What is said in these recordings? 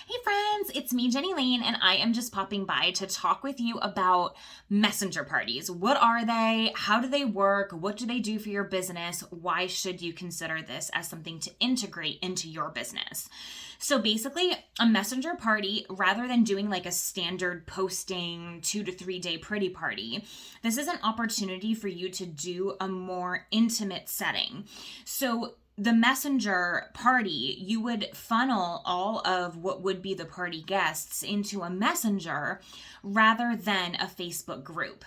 Hey friends, it's me, Jenny Lane, and I am just popping by to talk with you about messenger parties. What are they? How do they work? What do they do for your business? Why should you consider this as something to integrate into your business? So basically, a messenger party, rather than doing like a standard posting 2 to 3 day pretty party, this is an opportunity for you to do a more intimate setting. So the messenger party, you would funnel all of what would be the party guests into a messenger rather than a Facebook group.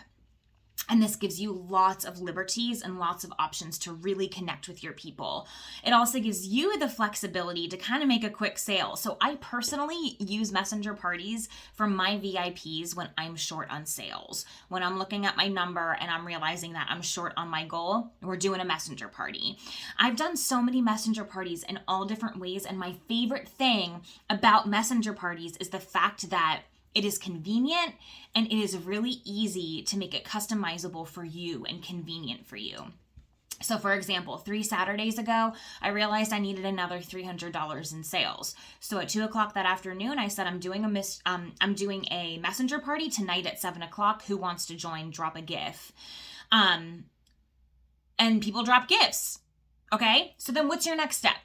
And this gives you lots of liberties and lots of options to really connect with your people. It also gives you the flexibility to kind of make a quick sale. So I personally use messenger parties for my VIPs when I'm short on sales. When I'm looking at my number and I'm realizing that I'm short on my goal, we're doing a messenger party. I've done so many messenger parties in all different ways. And my favorite thing about messenger parties is the fact that it is convenient and it is really easy to make it customizable for you and convenient for you. So for example, 3 Saturdays ago, I realized I needed another $300 in sales. So at 2:00 that afternoon, I said, I'm doing a messenger party tonight at 7:00. Who wants to join? Drop a GIF. And people drop GIFs. Okay. So then what's your next step?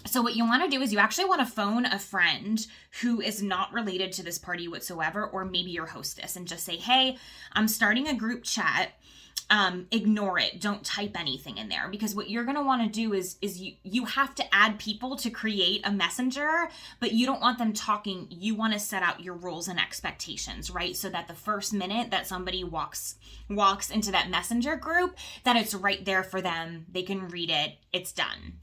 So what you want to do is you actually want to phone a friend who is not related to this party whatsoever, or maybe your hostess, and just say, hey, I'm starting a group chat. Ignore it. Don't type anything in there, because what you're going to want to do is you have to add people to create a messenger, but you don't want them talking. You want to set out your rules and expectations, right? So that the first minute that somebody walks into that messenger group, that it's right there for them. They can read it. It's done.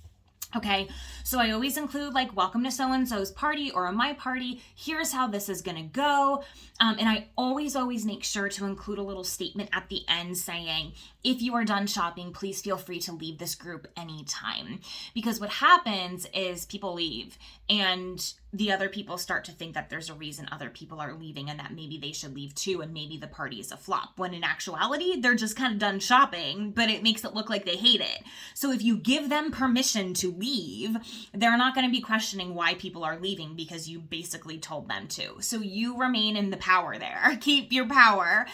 Okay, so I always include like, welcome to so-and-so's party or my party. Here's how this is going to go. And I always make sure to include a little statement at the end saying, if you are done shopping, please feel free to leave this group anytime. Because what happens is people leave and the other people start to think that there's a reason other people are leaving and that maybe they should leave too, and maybe the party is a flop, when in actuality, they're just kind of done shopping, but it makes it look like they hate it. So if you give them permission to leave, they're not going to be questioning why people are leaving, because you basically told them to. So you remain in the power there. Keep your power.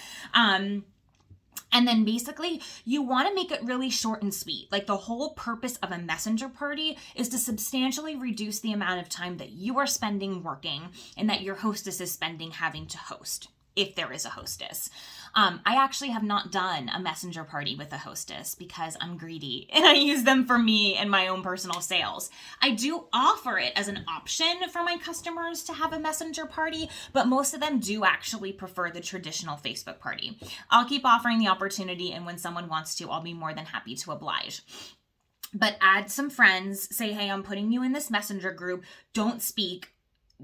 And then basically you want to make it really short and sweet. Like, the whole purpose of a messenger party is to substantially reduce the amount of time that you are spending working and that your hostess is spending having to host, if there is a hostess. I actually have not done a messenger party with a hostess because I'm greedy and I use them for me and my own personal sales. I do offer it as an option for my customers to have a messenger party, but most of them do actually prefer the traditional Facebook party. I'll keep offering the opportunity, and when someone wants to, I'll be more than happy to oblige. But add some friends, say, hey, I'm putting you in this messenger group. Don't speak,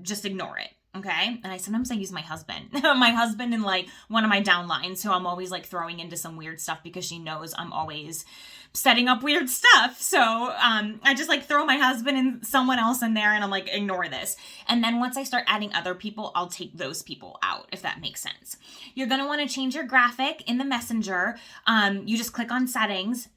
just ignore it. Okay. And sometimes I use my husband, in like one of my downlines, who I'm always like throwing into some weird stuff because she knows I'm always setting up weird stuff. So I just like throw my husband and someone else in there and I'm like, ignore this. And then once I start adding other people, I'll take those people out, if that makes sense. You're going to want to change your graphic in the messenger. You just click on settings.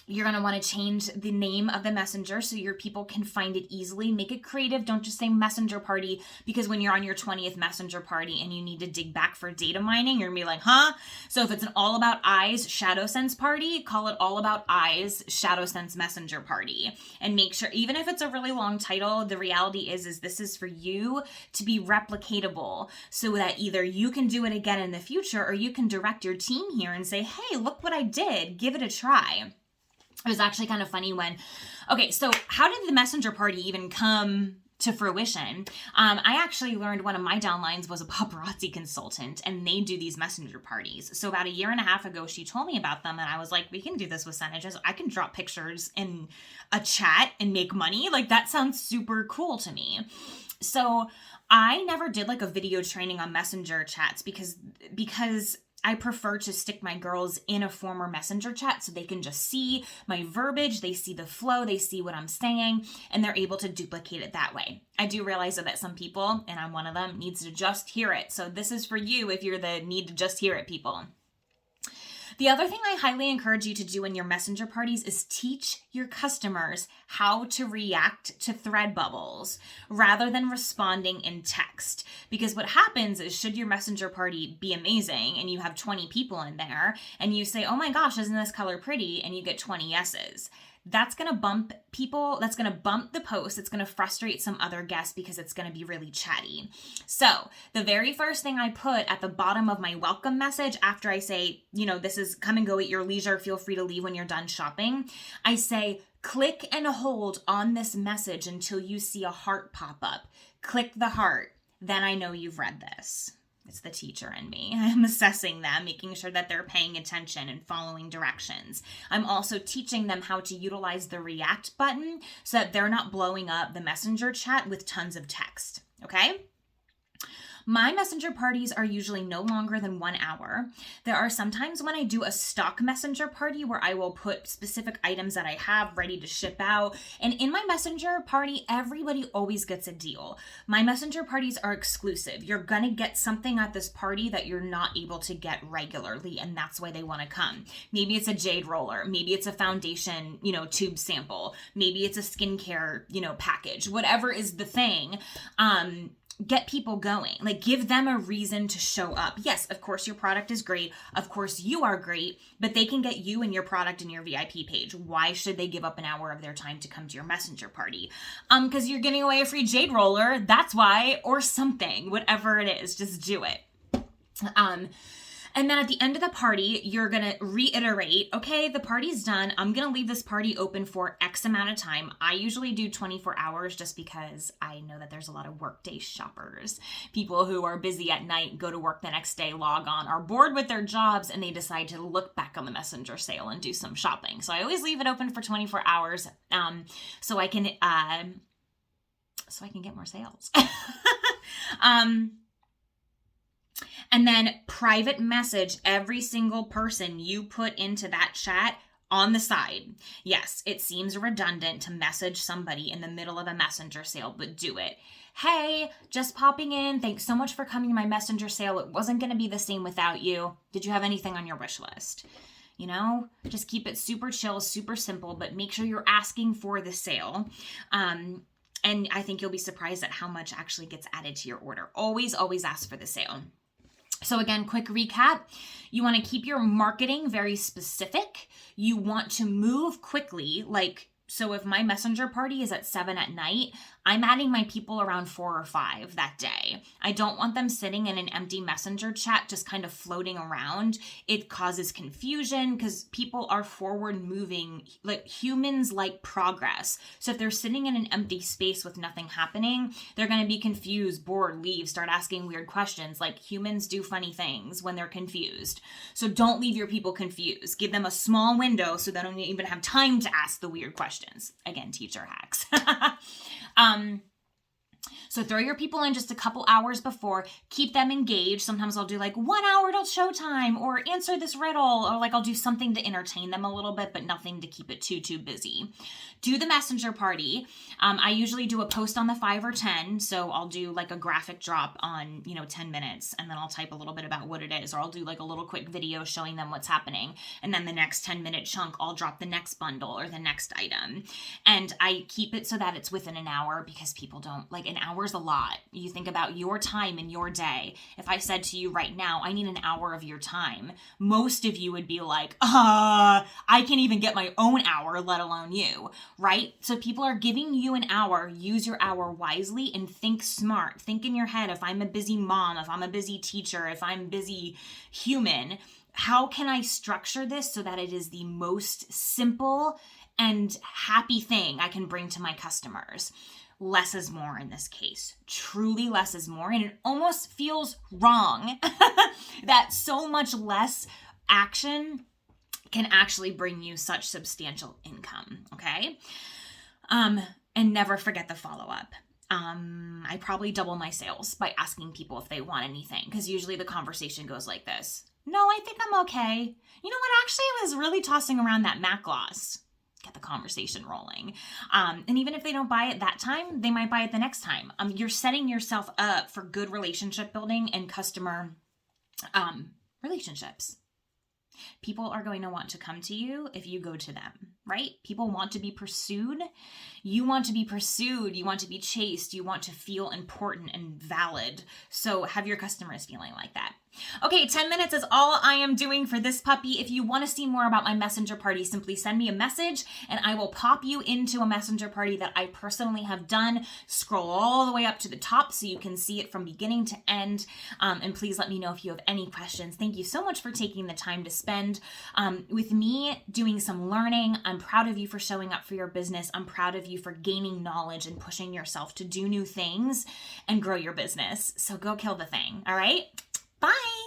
You're going to want to change the name of the messenger so your people can find it easily. Make it creative. Don't just say messenger party, because when you're on your 20th messenger party and you need to dig back for data mining, you're going to be like, huh? So if it's an all about eyes shadow sense party, call it all about eyes shadow sense messenger party. And make sure, even if it's a really long title, the reality is this is for you to be replicatable, so that either you can do it again in the future, or you can direct your team here and say, hey, look what I did. Give it a try. It was actually kind of funny so how did the messenger party even come to fruition? I actually learned one of my downlines was a paparazzi consultant, and they do these messenger parties. So about 1.5 years ago, she told me about them, and I was like, we can do this with Synergist. I can drop pictures in a chat and make money. Like, that sounds super cool to me. So I never did like a video training on messenger chats because I prefer to stick my girls in a former messenger chat so they can just see my verbiage, they see the flow, they see what I'm saying, and they're able to duplicate it that way. I do realize that some people, and I'm one of them, needs to just hear it. So this is for you if you're the need to just hear it people. The other thing I highly encourage you to do in your messenger parties is teach your customers how to react to thread bubbles rather than responding in text. Because what happens is, should your messenger party be amazing and you have 20 people in there and you say, oh my gosh, isn't this color pretty? And you get 20 yeses. That's going to bump people. That's going to bump the post. It's going to frustrate some other guests because it's going to be really chatty. So the very first thing I put at the bottom of my welcome message after I say, this is come and go at your leisure, feel free to leave when you're done shopping, I say, click and hold on this message until you see a heart pop up. Click the heart. Then I know you've read this. It's the teacher in me. I'm assessing them, making sure that they're paying attention and following directions. I'm also teaching them how to utilize the react button so that they're not blowing up the messenger chat with tons of text. Okay? My messenger parties are usually no longer than 1 hour. There are some times when I do a stock messenger party where I will put specific items that I have ready to ship out. And in my messenger party, everybody always gets a deal. My messenger parties are exclusive. You're going to get something at this party that you're not able to get regularly, and that's why they want to come. Maybe it's a jade roller. Maybe it's a foundation, tube sample. Maybe it's a skincare, package. Whatever is the thing. Get people going. Give them a reason to show up. Yes, of course your product is great. Of course you are great, but they can get you and your product in your VIP page. Why should they give up an hour of their time to come to your messenger party? Because you're giving away a free jade roller. That's why, or something, whatever it is, just do it. And then at the end of the party, you're going to reiterate, okay, the party's done. I'm going to leave this party open for X amount of time. I usually do 24 hours just because I know that there's a lot of workday shoppers. People who are busy at night, go to work the next day, log on, are bored with their jobs, and they decide to look back on the messenger sale and do some shopping. So I always leave it open for 24 hours so I can get more sales. And then private message every single person you put into that chat on the side. Yes, it seems redundant to message somebody in the middle of a messenger sale, but do it. Hey, just popping in. Thanks so much for coming to my messenger sale. It wasn't going to be the same without you. Did you have anything on your wish list? Just keep it super chill, super simple, but make sure you're asking for the sale. And I think you'll be surprised at how much actually gets added to your order. Always, always ask for the sale. So again, quick recap. You want to keep your marketing very specific. You want to move quickly. So if my messenger party is at 7 at night, I'm adding my people around 4 or 5 that day. I don't want them sitting in an empty messenger chat just kind of floating around. It causes confusion because people are forward moving. Humans like progress. So if they're sitting in an empty space with nothing happening, they're going to be confused, bored, leave, start asking weird questions. Humans do funny things when they're confused. So don't leave your people confused. Give them a small window so they don't even have time to ask the weird questions. Again, teacher hacks. So throw your people in just a couple hours before, keep them engaged. Sometimes I'll do 1 hour till showtime, or answer this riddle, or I'll do something to entertain them a little bit, but nothing to keep it too busy. Do the messenger party. I usually do a post on the 5 or 10. So I'll do a graphic drop on, 10 minutes, and then I'll type a little bit about what it is, or I'll do a little quick video showing them what's happening. And then the next 10-minute chunk, I'll drop the next bundle or the next item. And I keep it so that it's within an hour because people don't an hour's a lot. You think about your time in your day. If I said to you right now, I need an hour of your time, most of you would be I can't even get my own hour, let alone you, right? So people are giving you an hour. Use your hour wisely and think smart. Think in your head, if I'm a busy mom, if I'm a busy teacher, if I'm a busy human, how can I structure this so that it is the most simple and happy thing I can bring to my customers? Less is more in this case. Truly less is more. And it almost feels wrong that so much less action can actually bring you such substantial income. Okay. And never forget the follow-up. I probably double my sales by asking people if they want anything, because usually the conversation goes like this. No, I think I'm okay. You know what? Actually, I was really tossing around that matte gloss. Get the conversation rolling. And even if they don't buy it that time, they might buy it the next time. You're setting yourself up for good relationship building and customer relationships. People are going to want to come to you if you go to them, right? People want to be pursued. You want to be pursued. You want to be chased. You want to feel important and valid. So have your customers feeling like that. Okay, 10 minutes is all I am doing for this puppy. If you want to see more about my messenger party, simply send me a message and I will pop you into a messenger party that I personally have done. Scroll all the way up to the top so you can see it from beginning to end. And please let me know if you have any questions. Thank you so much for taking the time to spend with me doing some learning. I'm proud of you for showing up for your business. I'm proud of you for gaining knowledge and pushing yourself to do new things and grow your business. So go kill the thing. All right? Bye.